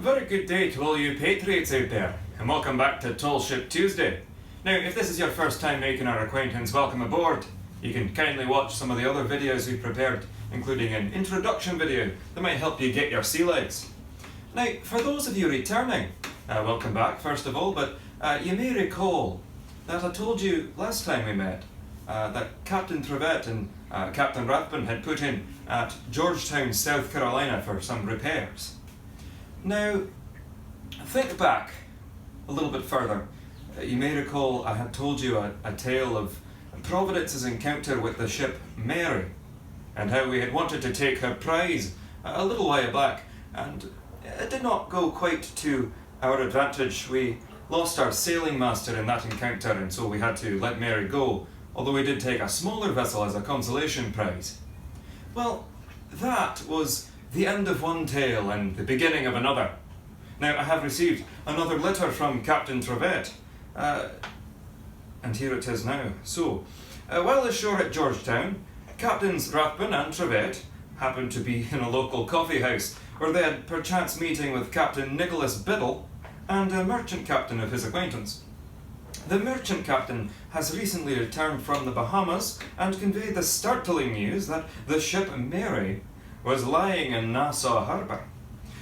Very good day to all you patriots out there, and welcome back to Tall Ship Tuesday. Now, if this is your first time making our acquaintance, welcome aboard. You can kindly watch some of the other videos we've prepared, including an introduction video that might help you get your sea legs. Now, for those of you returning, welcome back first of all, but you may recall that I told you last time we met that Captain Trevett and Captain Rathbun had put in at Georgetown, South Carolina for some repairs. Now, think back a little bit further. You may recall I had told you a tale of Providence's encounter with the ship Mary, and how we had wanted to take her prize a little while back, and it did not go quite to our advantage. We lost our sailing master in that encounter, and so we had to let Mary go, although we did take a smaller vessel as a consolation prize. Well, that was the end of one tale and the beginning of another. Now, I have received another letter from Captain Trevett, and here it is now. So, while ashore at Georgetown, Captains Rathbun and Trevett happened to be in a local coffee house, where they had perchance meeting with Captain Nicholas Biddle and a merchant captain of his acquaintance. The merchant captain has recently returned from the Bahamas and conveyed the startling news that the ship Mary was lying in Nassau Harbour.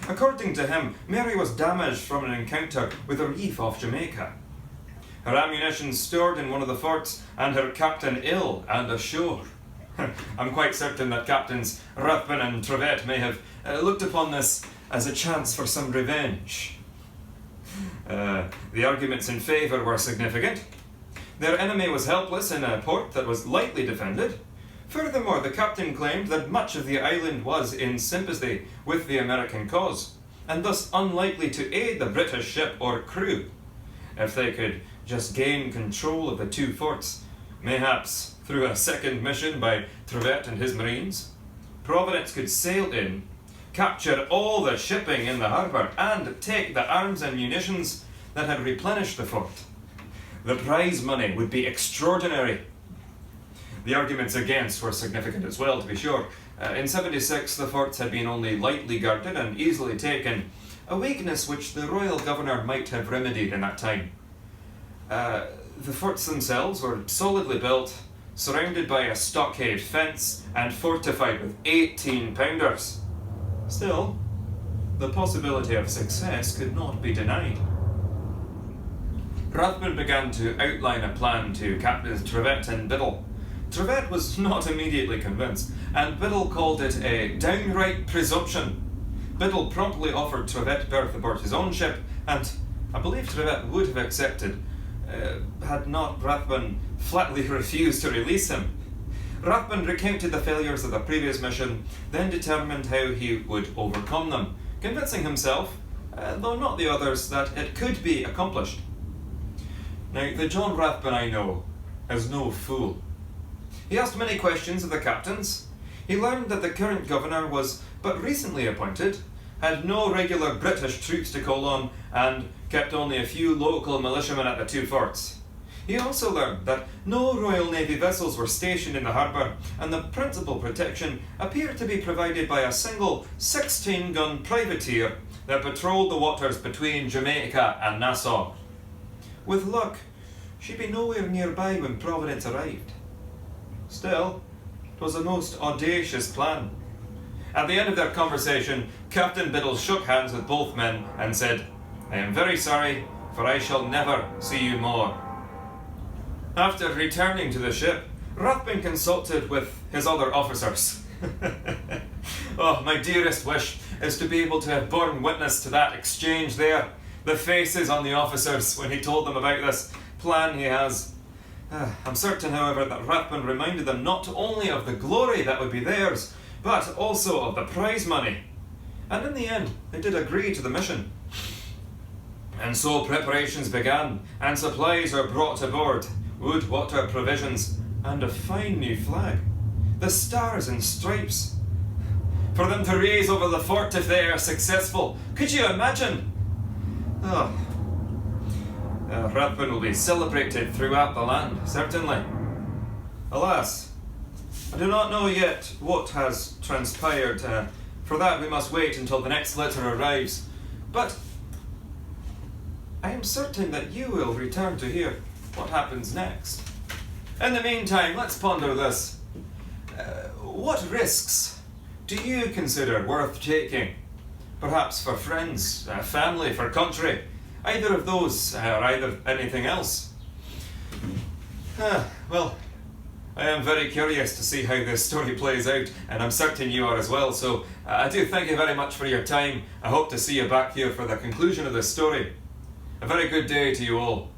According to him, Mary was damaged from an encounter with a reef off Jamaica. Her ammunition stored in one of the forts, and her captain ill and ashore. I'm quite certain that Captains Rathbun and Trevett may have looked upon this as a chance for some revenge. The arguments in favour were significant. Their enemy was helpless in a port that was lightly defended. Furthermore, the captain claimed that much of the island was in sympathy with the American cause, and thus unlikely to aid the British ship or crew. If they could just gain control of the two forts, mayhaps through a second mission by Trevett and his marines, Providence could sail in, capture all the shipping in the harbour, and take the arms and munitions that had replenished the fort. The prize money would be extraordinary. The arguments against were significant as well, to be sure. In 76, the forts had been only lightly guarded and easily taken, a weakness which the royal governor might have remedied in that time. The forts themselves were solidly built, surrounded by a stockade fence, and fortified with 18-pounders. Still, the possibility of success could not be denied. Rathbun began to outline a plan to Captains Trevett and Biddle. Trevett was not immediately convinced, and Biddle called it a downright presumption. Biddle promptly offered Trevett berth aboard his own ship, and I believe Trevett would have accepted, had not Rathbun flatly refused to release him. Rathbun recounted the failures of the previous mission, then determined how he would overcome them, convincing himself, though not the others, that it could be accomplished. Now, the John Rathbun I know is no fool. He asked many questions of the captains. He learned that the current governor was but recently appointed, had no regular British troops to call on, and kept only a few local militiamen at the two forts. He also learned that no Royal Navy vessels were stationed in the harbour, and the principal protection appeared to be provided by a single 16-gun privateer that patrolled the waters between Jamaica and Nassau. With luck, she'd be nowhere nearby when Providence arrived. Still, it was a most audacious plan. At the end of their conversation, Captain Biddle shook hands with both men and said, "I am very sorry, for I shall never see you more." After returning to the ship, Rathbun consulted with his other officers. Oh, my dearest wish is to be able to have borne witness to that exchange there. The faces on the officers when he told them about this plan he has. I'm certain, however, that Rathbun reminded them not only of the glory that would be theirs, but also of the prize money. And in the end, they did agree to the mission. And so preparations began, and supplies were brought aboard. Wood, water, provisions, and a fine new flag. The stars and stripes. For them to raise over the fort if they are successful. Could you imagine? Rathbun will be celebrated throughout the land, certainly. Alas, I do not know yet what has transpired. For that we must wait until the next letter arrives. But I am certain that you will return to hear what happens next. In the meantime, let's ponder this. What risks do you consider worth taking? Perhaps for friends, family, for country, either of those, or either anything else. Well, I am very curious to see how this story plays out, and I'm certain you are as well, so I do thank you very much for your time. I hope to see you back here for the conclusion of this story. A very good day to you all.